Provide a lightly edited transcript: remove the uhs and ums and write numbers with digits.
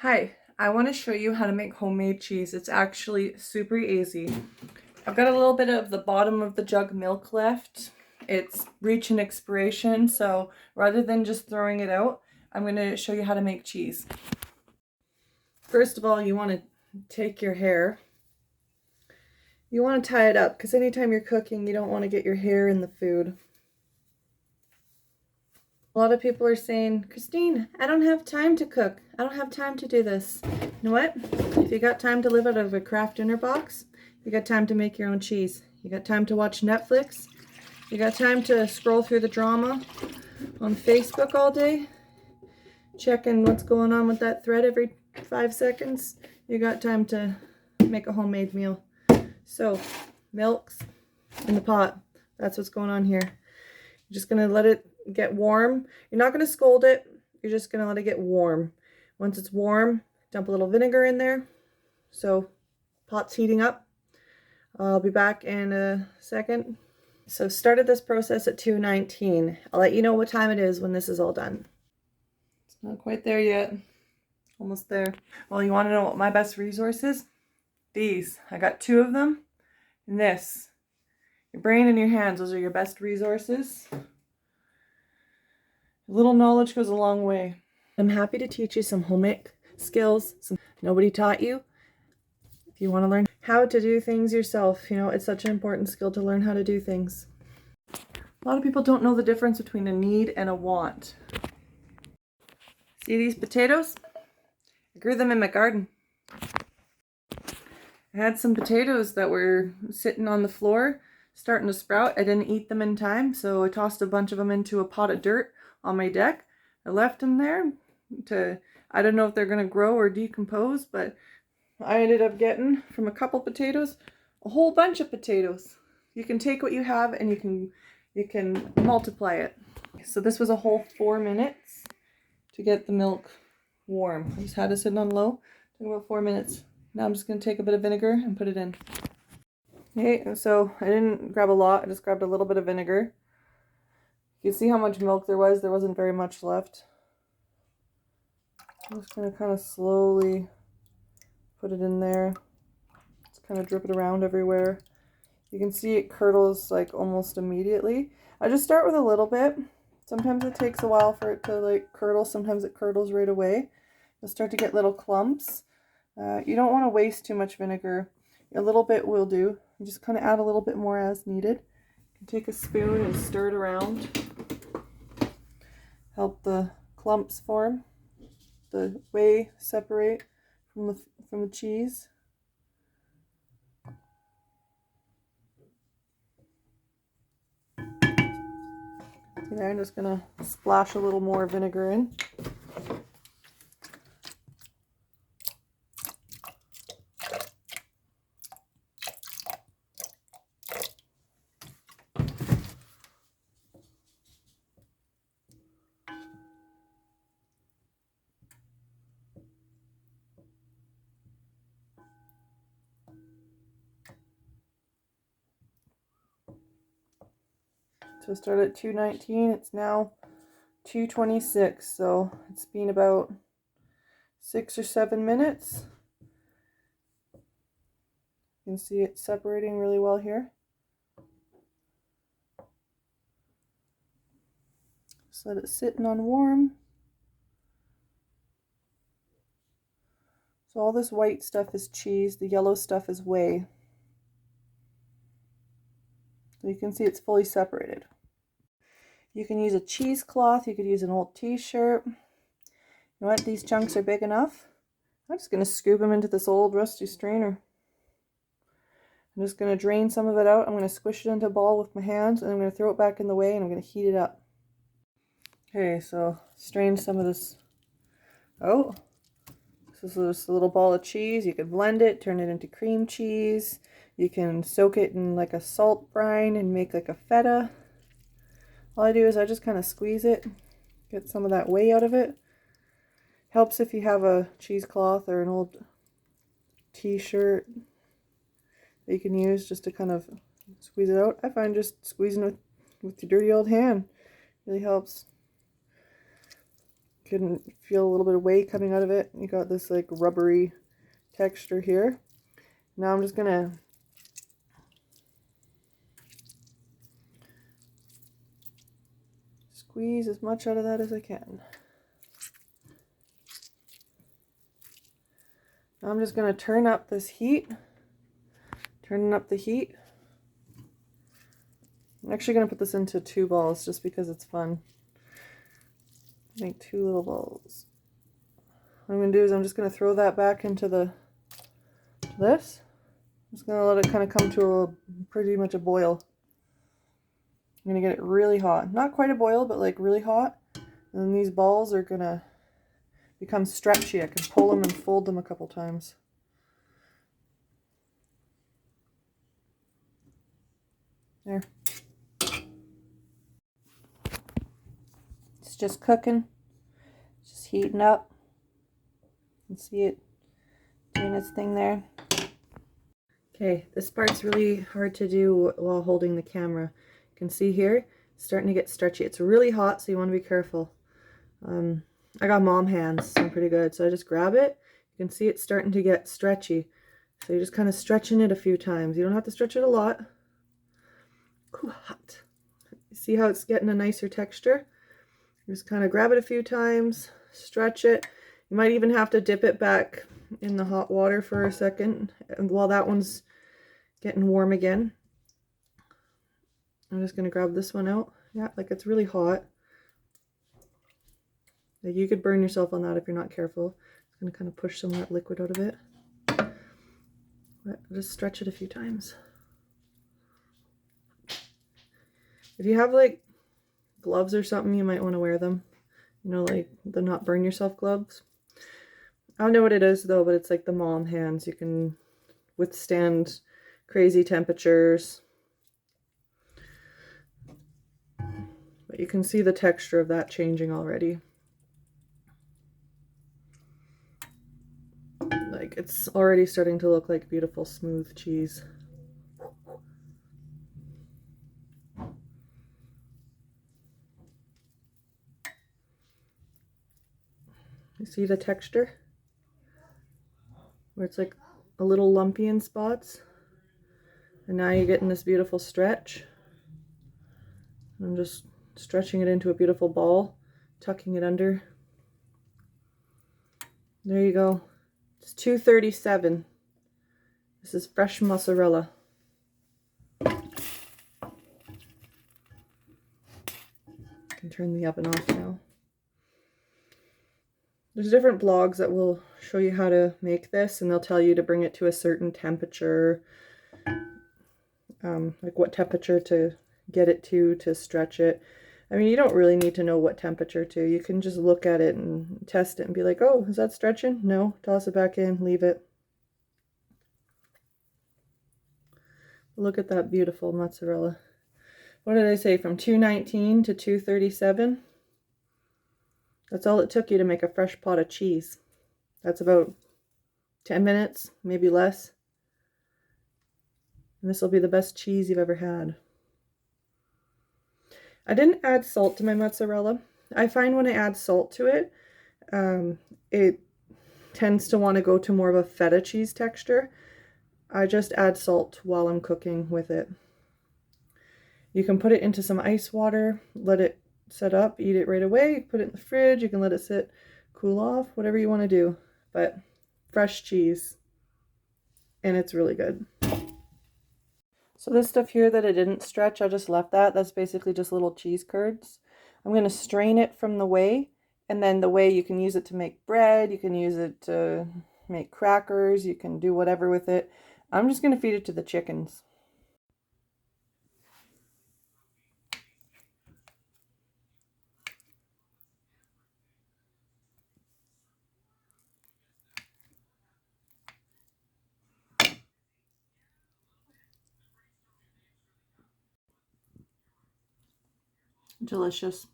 Hi, I want to show you how to make homemade cheese. It's actually super easy. I've got a little bit of the bottom of the jug milk left. It's reaching expiration, so rather than just throwing it out, I'm going to show you how to make cheese. First of all, you want to take your hair. You want to tie it up because anytime you're cooking, you don't want to get your hair in the food. A lot of people are saying, Christine, I don't have time to cook. I don't have time to do this. You know what? If you got time to live out of a craft dinner box, you got time to make your own cheese. You got time to watch Netflix. You got time to scroll through the drama on Facebook all day, checking what's going on with that thread every 5 seconds. You got time to make a homemade meal. So, milk's in the pot. That's what's going on here. You're just going to let it get warm. You're not going to scold it. You're just going to let it get warm. Once it's warm, dump a little vinegar in there. So pot's heating up. I'll be back in a second. So started this process at 2:19. I'll let you know what time it is when this is all done. It's not quite there yet. Almost there. Well, you want to know what my best resource is? These. I got 2 of them. And this. Your brain and your hands. Those are your best resources. A little knowledge goes a long way. I'm happy to teach you some homemade skills nobody taught you. If you want to learn how to do things yourself, it's such an important skill to learn how to do things. A lot of people don't know the difference between a need and a want. See these potatoes? I grew them in my garden. I had some potatoes that were sitting on the floor, starting to sprout. I didn't eat them in time, so I tossed a bunch of them into a pot of dirt on my deck. I left them there I don't know if they're going to grow or decompose, but I ended up getting from a couple potatoes a whole bunch of potatoes. You can take what you have and you can multiply it. So this was a whole 4 minutes to get the milk warm. I just had it sitting on low. Took about 4 minutes. Now I'm just going to take a bit of vinegar and put it in. Okay, so I didn't grab a lot. I just grabbed a little bit of vinegar. You can see how much milk there was. There wasn't very much left. I'm just going to kind of slowly put it in there. Just kind of drip it around everywhere. You can see it curdles like almost immediately. I just start with a little bit. Sometimes it takes a while for it to like curdle. Sometimes it curdles right away. You'll start to get little clumps. You don't want to waste too much vinegar. A little bit will do. You just kind of add a little bit more as needed. You can take a spoon and stir it around. Help the clumps form. The whey separate from the cheese. See there, I'm just gonna splash a little more vinegar in. So I started at 2:19, it's now 2:26, so it's been about 6 or 7 minutes. You can see it separating really well here. Just let it sit on warm. So all this white stuff is cheese, the yellow stuff is whey. So you can see it's fully separated. You can use a cheesecloth, you could use an old t-shirt. You know what, these chunks are big enough. I'm just going to scoop them into this old rusty strainer. I'm just going to drain some of it out. I'm going to squish it into a ball with my hands, and I'm going to throw it back in the whey, and I'm going to heat it up. Okay, so strain some of this out. This is just a little ball of cheese. You could blend it, turn it into cream cheese. You can soak it in like a salt brine and make like a feta. All I do is I just kind of squeeze it, get some of that whey out of it. Helps if you have a cheesecloth or an old t-shirt that you can use just to kind of squeeze it out. I find just squeezing with your dirty old hand really helps. can feel a little bit of whey coming out of it. You got this like rubbery texture here. Now I'm just gonna squeeze as much out of that as I can. Now I'm just gonna turn up this heat. Turning up the heat. I'm actually gonna put this into 2 balls just because it's fun. Make 2 little balls. What I'm gonna do is I'm just gonna throw that back into this. I'm just gonna let it kind of come to pretty much a boil. I'm gonna get it really hot. Not quite a boil, but like really hot. And then these balls are gonna become stretchy. I can pull them and fold them a couple times. There. It's just cooking. It's just heating up. You can see it doing its thing there. Okay, this part's really hard to do while holding the camera. You can see here, it's starting to get stretchy. It's really hot, so you want to be careful. I got mom hands, so I'm pretty good. So I just grab it. You can see it's starting to get stretchy. So you're just kind of stretching it a few times. You don't have to stretch it a lot. Ooh, hot. See how it's getting a nicer texture? You just kind of grab it a few times, stretch it. You might even have to dip it back in the hot water for a second while that one's getting warm again. I'm just going to grab this one out. Yeah, like it's really hot. Like you could burn yourself on that if you're not careful. I'm going to kind of push some of that liquid out of it. But just stretch it a few times. If you have like gloves or something, you might want to wear them. You know, like the not burn yourself gloves. I don't know what it is though, but it's like the mom hands. You can withstand crazy temperatures. But you can see the texture of that changing already. Like it's already starting to look like beautiful smooth cheese. You see the texture? Where it's like a little lumpy in spots. And now you're getting this beautiful stretch. I'm just stretching it into a beautiful ball, tucking it under. There you go. It's 237. This is fresh mozzarella. I can turn the oven off now. There's different blogs that will show you how to make this, and they'll tell you to bring it to a certain temperature, like what temperature to get it to stretch it. I mean, you don't really need to know what temperature to. You can just look at it and test it and be like, oh, is that stretching? No. Toss it back in, leave it. Look at that beautiful mozzarella. What did I say? From 219 to 237? That's all it took you to make a fresh pot of cheese. That's about 10 minutes, maybe less. And this will be the best cheese you've ever had. I didn't add salt to my mozzarella. I find when I add salt to it, it tends to want to go to more of a feta cheese texture. I just add salt while I'm cooking with it. You can put it into some ice water, let it set up, eat it right away, put it in the fridge, you can let it sit, cool off, whatever you want to do. But fresh cheese, and it's really good. So this stuff here that I didn't stretch, I just left that. That's basically just little cheese curds. I'm going to strain it from the whey, and then the whey, you can use it to make bread, you can use it to make crackers, you can do whatever with it. I'm just going to feed it to the chickens. Delicious.